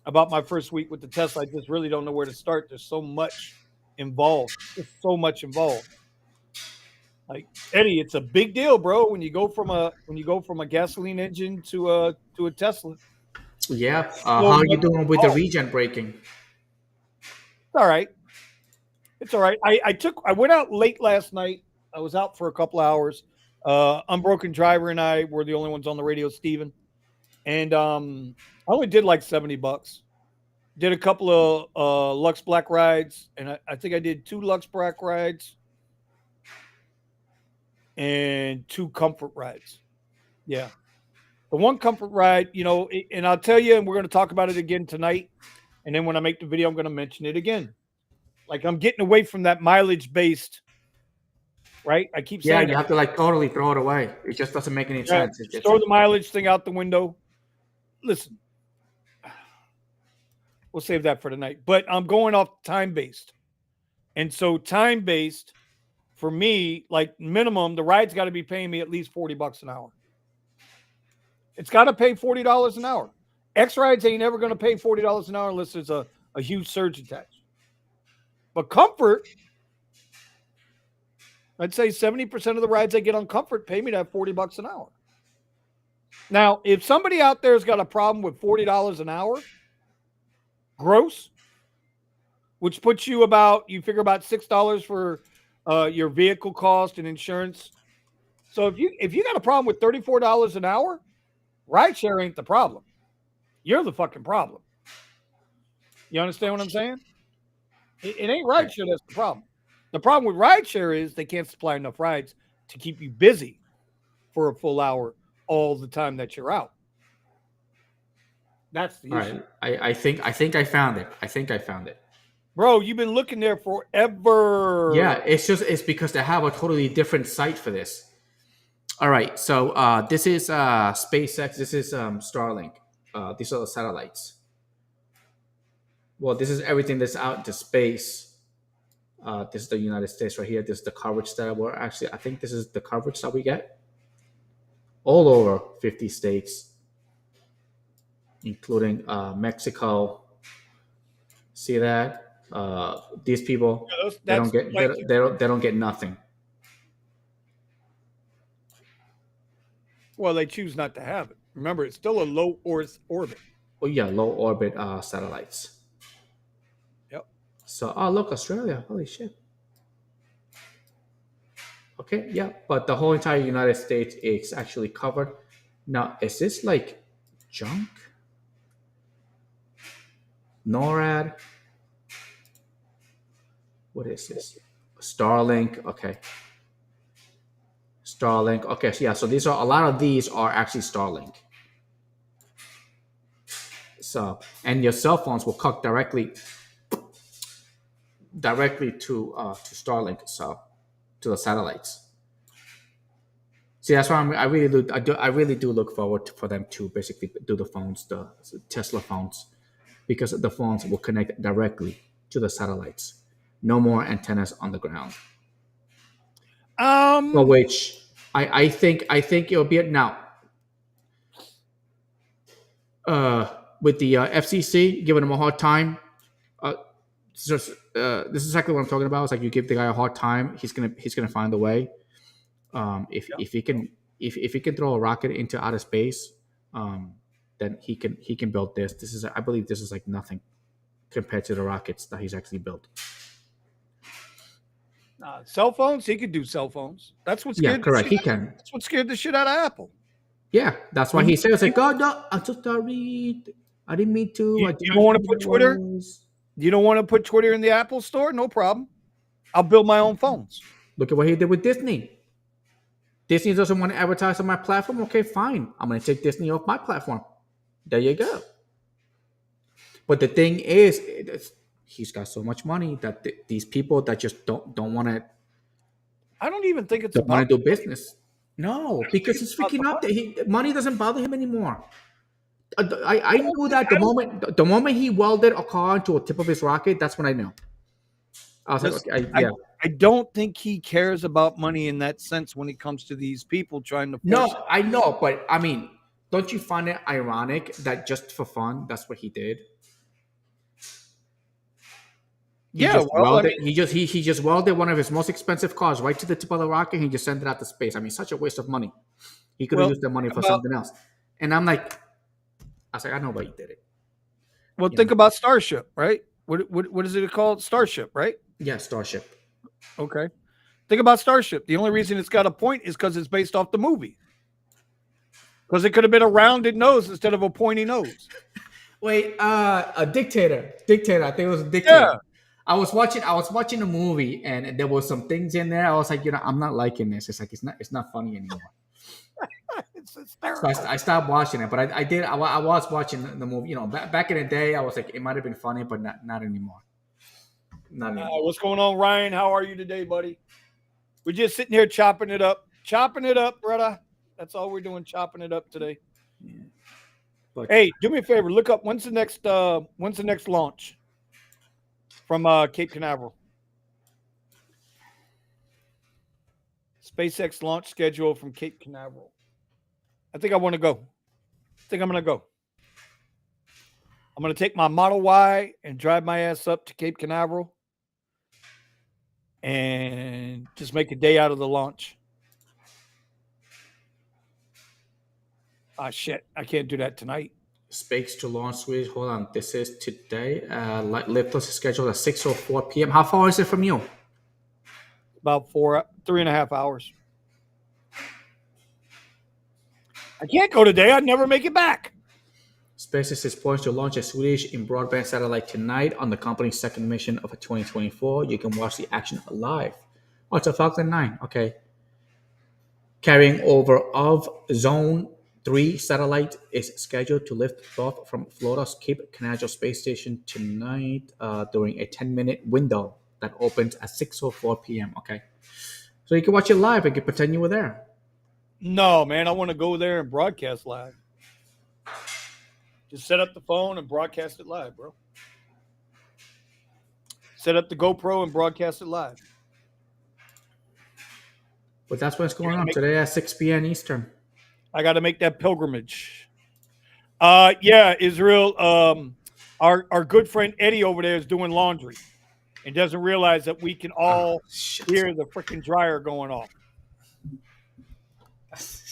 about my first week with the Tesla. I just really don't know where to start. There's so much involved. There's so much involved. Like Eddie, it's a big deal, bro. When you go from a gasoline engine to a Tesla. Yeah. How are you doing with the regen braking? All right. It's all right. I went out late last night. I was out for a couple hours. Unbroken Driver and I were the only ones on the radio, Steven. And I only did like $70. Did a couple of Lux Black rides, and I think I did 2 Lux Black rides and 2 comfort rides. Yeah. The one comfort ride, and I'll tell you, and we're going to talk about it again tonight. And then when I make the video, I'm going to mention it again. Like I'm getting away from that mileage based, right? I keep saying you have to like totally throw it away. It just doesn't make any sense. Just throw the mileage thing out the window. Listen, we'll save that for tonight. But I'm going off time based. And so time based for me, like minimum, the ride's got to be paying me at least $40 an hour. It's got to pay $40 an hour. X rides ain't ever going to pay $40 an hour unless there's a huge surge attached. But comfort, I'd say 70% of the rides I get on comfort pay me that $40 an hour. Now, if somebody out there has got a problem with $40 an hour gross, which puts you you figure about $6 for your vehicle cost and insurance. So if you got a problem with $34 an hour, rideshare ain't the problem. You're the fucking problem. You understand what I'm saying? It ain't rideshare that's the problem. The problem with rideshare is they can't supply enough rides to keep you busy for a full hour all the time that you're out. That's the issue. Right. I think I found it. I think I found it. Bro, you've been looking there forever. Yeah, it's because they have a totally different site for this. All right, so this is SpaceX. This is Starlink. These are the satellites. Well, this is everything that's out into space. This is the United States right here. This is the coverage that we're actually. I think this is the coverage that we get all over 50 states, including Mexico. See that? These people they don't get nothing. Well, they choose not to have it. Remember, it's still a low Earth orbit. Oh yeah, low orbit satellites. Yep. So look, Australia. Holy shit. Okay, yeah, but the whole entire United States is actually covered. Now, is this like junk? NORAD. What is this? Starlink. Okay. Starlink. Okay, so yeah, so these are a lot of these are actually Starlink. So, and your cell phones will hook directly to Starlink, so to the satellites. See, that's why I really do look forward for them to basically do the phones, the Tesla phones, because the phones will connect directly to the satellites. No more antennas on the ground. For Um, which I think it'll be now. With the FCC giving them a hard time. Uh, this is exactly what I'm talking about. It's like you give the guy a hard time, he's gonna find a way. If he can if he can throw a rocket into outer space, then he can build this. I believe this is like nothing compared to the rockets that he's actually built. cell phones. He could do cell phones. That's what Yeah, scared. correct. He can. That's what scared the shit out of Apple. Yeah, that's why he says like, "God, no, I'm so sorry. I didn't mean to. I You didn't don't want to know put what it Twitter. was." You don't want to put Twitter in the Apple Store? No problem. I'll build my own phones. Look at what he did with Disney. Disney doesn't want to advertise on my platform. Okay, fine. I'm going to take Disney off my platform. There you go. But the thing is, he's got so much money that these people that just don't want to I don't even think it's don't want about to do business. No, because it's about the freaking up. money. Money doesn't bother him anymore. I knew that I don't the moment he welded a car into a tip of his rocket, that's when I knew. I was listen, like, okay, yeah. I don't think he cares about money in that sense when it comes to these people trying to force. No, I know, but I mean, don't you find it ironic that just for fun, that's what he did? He Yeah, just well, I welded. mean, He just welded one of his most expensive cars right to the tip of the rocket. And he just sent it out to space. I mean, such a waste of money. He could have well, used the money think for about something else. And I'm like, I was like, I know why you did it. well, You think know? about Starship, right? What is it called? Starship, right? Yeah, Starship. Okay. Think about Starship. The only reason it's got a point is because it's based off the movie. Because it could have been a rounded nose instead of a pointy nose. Wait, a dictator. Dictator. I think it was a dictator. Yeah. I was watching a movie and there was some things in there. I was like, I'm not liking this. It's like it's not funny anymore. It's So hysterical. I stopped watching it, but I was watching the movie. Back in the day, I was like, it might have been funny, but not anymore. Not anymore. What's going on, Ryan? How are you today, buddy? We're just sitting here chopping it up. Chopping it up, brother. That's all we're doing, chopping it up today. Yeah. But Hey, do me a favor. Look up when's the next launch from Cape Canaveral? SpaceX launch schedule from Cape Canaveral. I think I want to go. I think I'm gonna go. I'm gonna take my Model Y and drive my ass up to Cape Canaveral and just make a day out of the launch. Ah, shit. I can't do that tonight. Space to launch Swedish. Hold on. This is today. Lift is scheduled at 6:04 p.m. How far is it from you? About 3.5 hours. I can't go today. I'd never make it back. SpaceX is poised to launch a Swedish in broadband satellite tonight on the company's second mission of 2024. You can watch the action live. Oh, it's a Falcon 9. Okay. Carrying over of Zone 3 satellite is scheduled to lift off from Florida's Cape Canaveral space station tonight during a 10-minute window that opens at 6:04 p.m. Okay. So you can watch it live and can pretend you were there. No, man. I want to go there and broadcast live. Just set up the phone and broadcast it live, bro. Set up the GoPro and broadcast it live. But that's what's going on today at 6 p.m. Eastern. I got to make that pilgrimage. Yeah, Israel. Our good friend Eddie over there is doing laundry and doesn't realize that we can all hear the freaking dryer going off.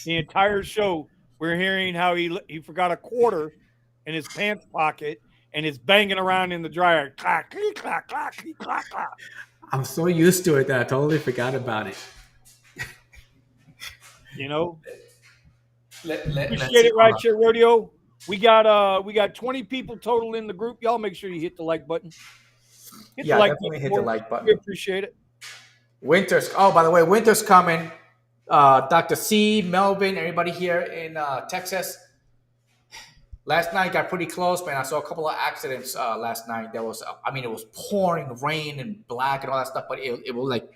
The entire show, we're hearing how he forgot a quarter in his pants pocket and is banging around in the dryer. Clack, clack, clack, clack, clack. I'm so used to it that I totally forgot about it. You know, Let's appreciate it, right here, Rodeo. We got 20 people total in the group. Y'all make sure you hit the like button. Definitely hit the like button. We appreciate it. Winter's. Oh, by the way, winter's coming. Dr. C, Melvin, everybody here in Texas. Last night got pretty close, man. I saw a couple of accidents last night. It was pouring rain and black and all that stuff, but it was like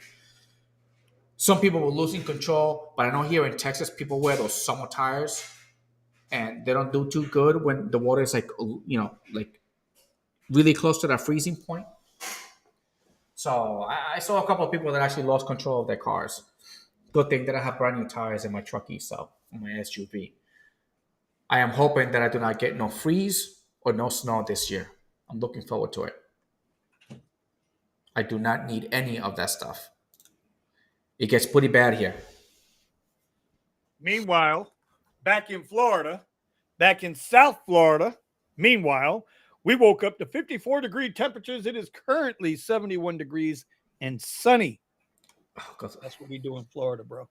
Some people were losing control, but I know here in Texas, people wear those summer tires, and they don't do too good when the water is like like really close to that freezing point. So I saw a couple of people that actually lost control of their cars. Good thing that I have brand new tires in my truckie, so on my SUV. I am hoping that I do not get no freeze or no snow this year. I'm looking forward to it. I do not need any of that stuff. It gets pretty bad here. Meanwhile, back in Florida, back in South Florida, meanwhile, we woke up to 54-degree temperatures. It is currently 71 degrees and sunny. Oh, God. That's what we do in Florida, bro.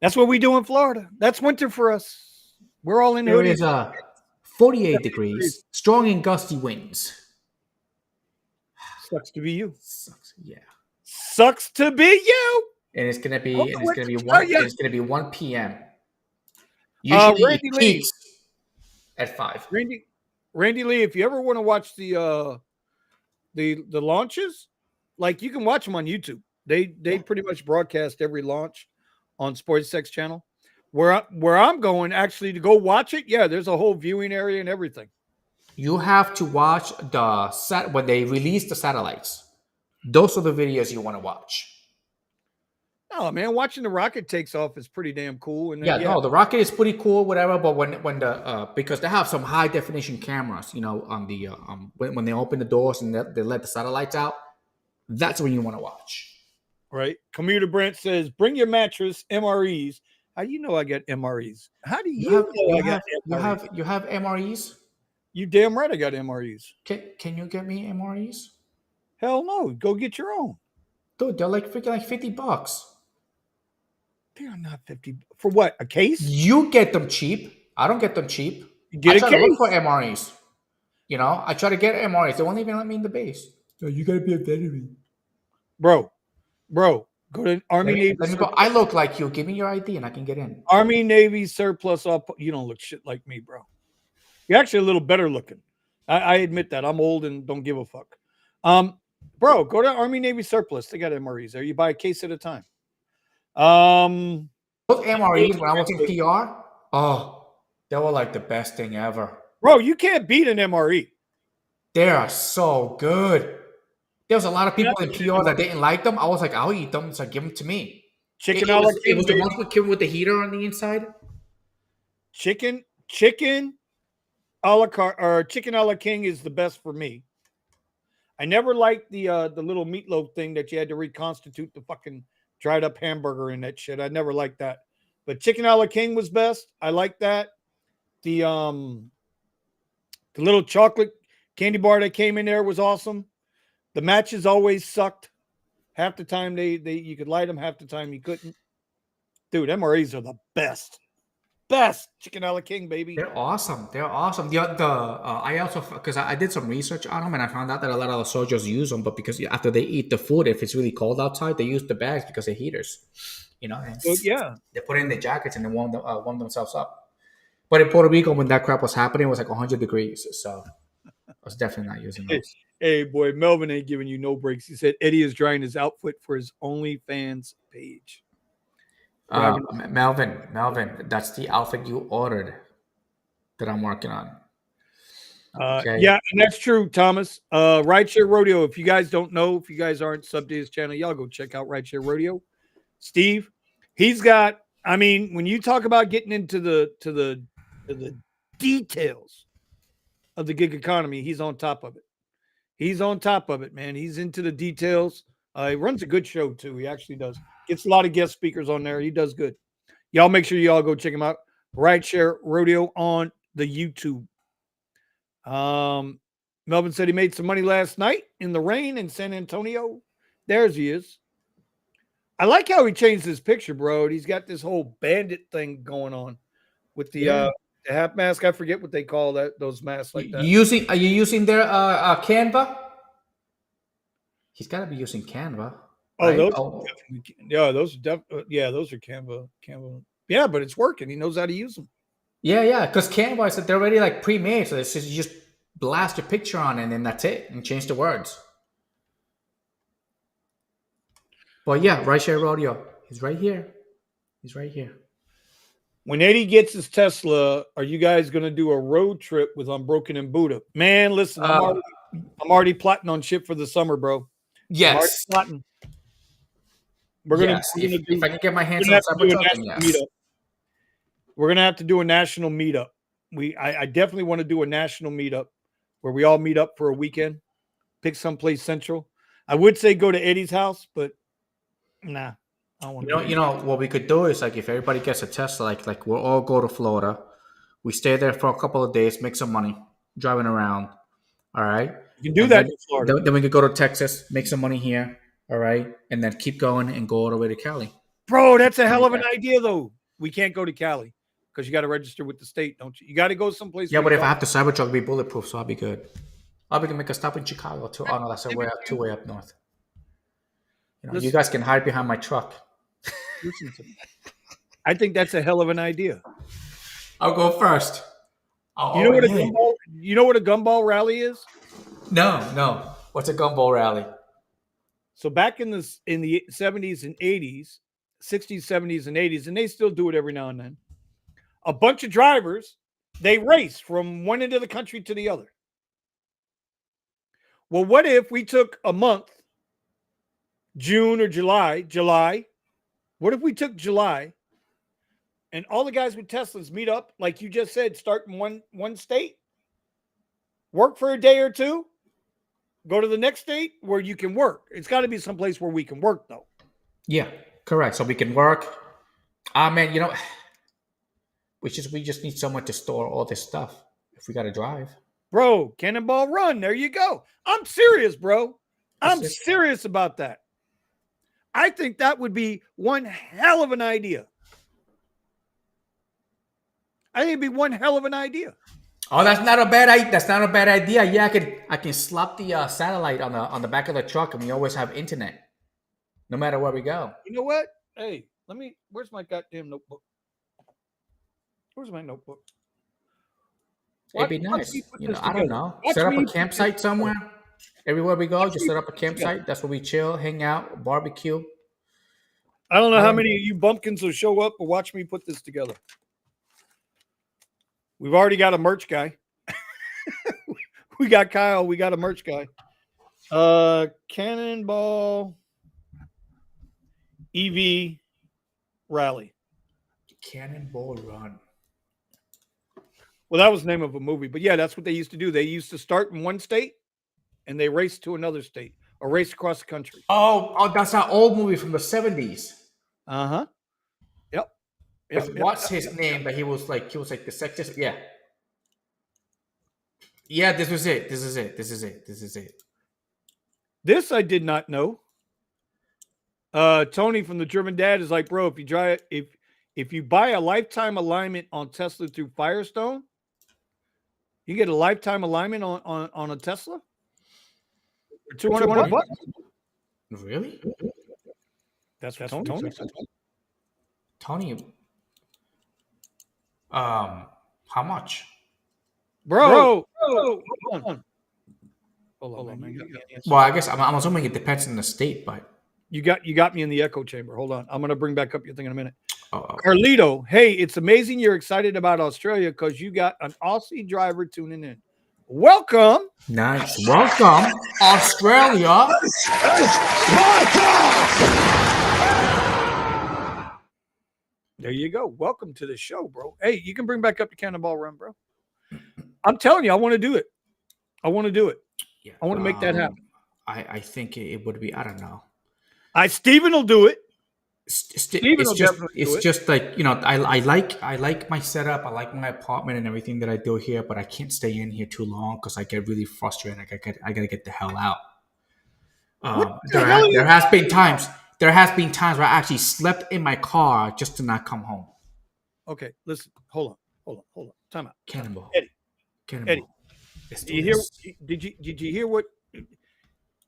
That's what we do in Florida. That's winter for us. We're all in There hoodies. is 48 degrees, strong and gusty winds. Sucks to be you. Sucks. Yeah. Sucks to be you. And it's gonna be Okay, and it's gonna be oh, one yeah. it's gonna be 1 p.m. Usually it Randy Lee. peaks at 5. Randy Lee, if you ever want to watch the launches, like you can watch them on YouTube. They pretty much broadcast every launch on Sports Sex channel. Where I'm going actually to go watch it, yeah, there's a whole viewing area and everything. You have to watch the set when they release the satellites. Those are the videos you want to watch. Oh man, watching the rocket takes off is pretty damn cool. And Yeah, no, the rocket is pretty cool, whatever. But when the because they have some high definition cameras, on the when they open the doors and they let the satellites out, that's when you want to watch. Right. Commuter Brent says, "Bring your mattress, MREs." How do you know I got MREs? How do you know I got MREs? You have MREs? You damn right I got MREs. Can you get me MREs? Hell no. Go get your own. Dude, they're like freaking like $50. They're not 50 for what? A case? You get them cheap. I don't get them cheap. Get I a try case. to look for MREs. I try to get MREs. They won't even let me in the base. No, you gotta be a veteran. Bro, go to Army Navy. Let me go. I look like you. Give me your ID and I can get in. Army Navy surplus. You don't look shit like me, bro. You're actually a little better looking. I admit that. I'm old and don't give a fuck. Bro, go to Army Navy surplus. They got MREs there. You buy a case at a time. Those MREs when I was in PR, they were like the best thing ever. Bro, you can't beat an MRE. They are so good. There was a lot of people in PR that didn't like them. I was like, I'll eat them, so give them to me. Chicken It was the ones with the heater on the inside. Chicken a la carte or chicken a la king is the best for me. I never liked the little meatloaf thing that you had to reconstitute the fucking dried up hamburger in that shit. I never liked that. But chicken a la king was best. I like that. The little chocolate candy bar that came in there was awesome. The matches always sucked. Half the time they you could light them, half the time you couldn't. Dude, MREs are the best. Best chicken a la king, baby. They're awesome. I also because I did some research on them and I found out that a lot of the soldiers use them, but because after they eat the food, if it's really cold outside, they use the bags because they're heaters. And yeah, they put it in their jackets and they warm themselves up. But in Puerto Rico, when that crap was happening, it was like 100 degrees. So I was definitely not using those. Hey, boy, Melvin ain't giving you no breaks. He said Eddie is drying his outfit for his OnlyFans page. Melvin, that's the outfit you ordered that I'm working on. Okay. Yeah, and that's true, Thomas. Rideshare Rodeo. If you guys don't know, if you guys aren't subbed to his channel, y'all go check out Rideshare Rodeo. Steve, he's got. I mean, when you talk about getting into the details of the gig economy, he's on top of it. He's on top of it, man. He's into the details. He runs a good show too. He actually does. Gets a lot of guest speakers on there. He does good. Y'all make sure y'all go check him out. Rideshare Rodeo on the YouTube. Melvin said he made some money last night in the rain in San Antonio. There's he is. I like how he changed his picture, bro. He's got this whole bandit thing going on with the half mask. I forget what they call those masks like that. Are you using their Canva? He's got to be using Canva. Right? Those are Canva. Yeah, but it's working. He knows how to use them. Yeah, because Canva is that they're already like pre-made, so it's just you just blast your picture on, and then that's it, and change the words. But yeah, rideshare rodeo. He's right here. He's right here. When Eddie gets his Tesla, are you guys going to do a road trip with Unbroken and Buddha? Man, listen, I'm already plotting on shit for the summer, bro. I'm already Yes. plotting. Yes. If I can get my hands on a Cybertruck, then yes. Meetup. We're gonna have to do a national meetup. I definitely want to do a national meetup where we all meet up for a weekend. Pick someplace central. I would say go to Eddie's house, but nah. I don't want You know what we could do is like if everybody gets a Tesla, like we'll all go to Florida. We stay there for a couple of days, make some money, driving around. All right. You can do And that then, in Florida. then we could go to Texas, make some money here. All right. And then keep going and go all the way to Cali. Bro, that's a hell of an idea, though. We can't go to Cali because you got to register with the state, don't you? You got to go someplace. Yeah, but if I have the Cybertruck, be bulletproof, so I'll be good. I'll be gonna make a stop in Chicago too. Oh no, that's a way up, two way up north. You know, you guys can hide behind my truck. Listen to me. I think that's a hell of an idea. I'll go first. You know what a gumball rally is? No. What's a gumball rally? So back in the 70s and 80s, 60s, 70s, and 80s, and they still do it every now and then. A bunch of drivers, they race from one end of the country to the other. Well, what if we took a month, June or July? What if we took July and all the guys with Teslas meet up, like you just said, start in one state, work for a day or two, go to the next state where you can work. It's got to be someplace where we can work, though. Yeah, correct. So we can work. Man, you know, we just need someone to store all this stuff if we got to drive. Bro, Cannonball Run. There you go. I'm serious, bro. I'm serious about that. I think that would be one hell of an idea. I think it'd be one hell of an idea. Oh, that's not a bad idea. That's not a bad idea. Yeah, I can slap the satellite on the back of the truck, and we always have internet, no matter where we go. You know what? Hey, where's my goddamn notebook? Where's my notebook? It'd be nice. You know, I don't know. Set up a campsite somewhere. Everywhere we go, just set up a campsite. That's where we chill, hang out, barbecue. I don't know how many of you bumpkins will show up, but watch me put this together. We've already got a merch guy. We got Kyle. We got a merch guy. Cannonball EV Rally. Cannonball Run. Well, that was the name of a movie. But yeah, that's what they used to do. They used to start in one state and they race to another state or race across the country. Oh, that's an old movie from the 70s. Uh-huh. Yep. What's his name? But he was like the sexiest. Yeah. Yeah, this was it. This is it. This I did not know. Tony from the German Dad is like, bro, if you buy a lifetime alignment on Tesla through Firestone, you get a lifetime alignment on a Tesla for $200. Really? That's Tony. Tony. How much? Bro. Hold on, man. Well, I guess I'm assuming it depends on the state, but you got me in the echo chamber. Hold on. I'm gonna bring back up your thing in a minute. Oh. Carlito, hey, it's amazing you're excited about Australia because you got an Aussie driver tuning in. Welcome. Nice. Welcome, Australia. There you go. Welcome to the show, bro. Hey, you can bring back up the Cannonball Run, bro. I'm telling you, I want to do it. I want to do it. Yeah, I want to make that happen. I think it would be, I don't know. Steven will do it. It's just like, you know, I like my setup. I like my apartment and everything that I do here, but I can't stay in here too long because I get really frustrated. I gotta get the hell out. There has been times where I actually slept in my car just to not come home. Okay, listen. Hold on. Time out. Cannonball. Eddie. Did you hear what?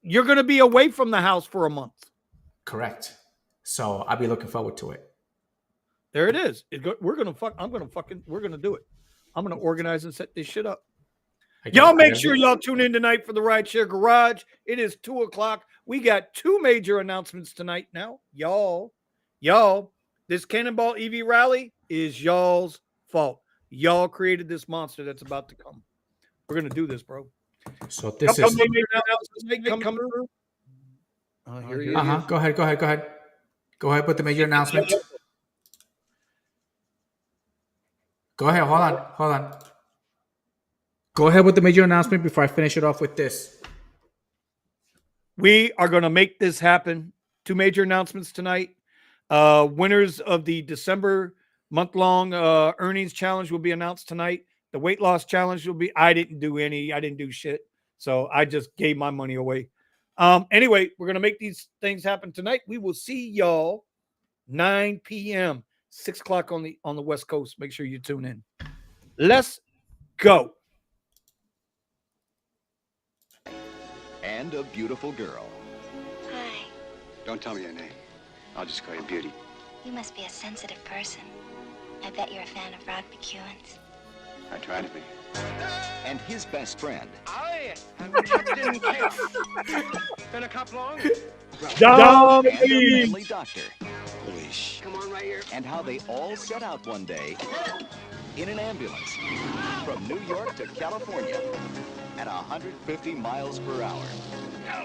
You're going to be away from the house for a month. Correct. So I'll be looking forward to it. There it is. We're going to do it. I'm going to organize and set this shit up. Y'all make sure y'all tune in tonight for the Rideshare Garage. It is 2:00. We got 2 major announcements tonight now. Y'all, this Cannonball EV rally is y'all's fault. Y'all created this monster that's about to come. We're going to do this, bro. So this is... Come through. Here he is. Go ahead. Go ahead with the major announcement. Go ahead. Hold on. Go ahead with the major announcement before I finish it off with this. We are going to make this happen. 2 major announcements tonight. Winners of the December month-long earnings challenge will be announced tonight. The weight loss challenge will be... I didn't do shit. So I just gave my money away. Anyway, we're going to make these things happen tonight. We will see y'all 9 p.m., 6 o'clock on the West Coast. Make sure you tune in. Let's go. And a beautiful girl. Hi. Don't tell me your name. I'll just call you Beauty. You must be a sensitive person. I bet you're a fan of Rod McEwen's. I try to be. And his best friend. I didn't care. Been a cop long? And a family doctor. Police. Come on right here. And how they all set out one day in an ambulance from New York to California at 150 miles per hour.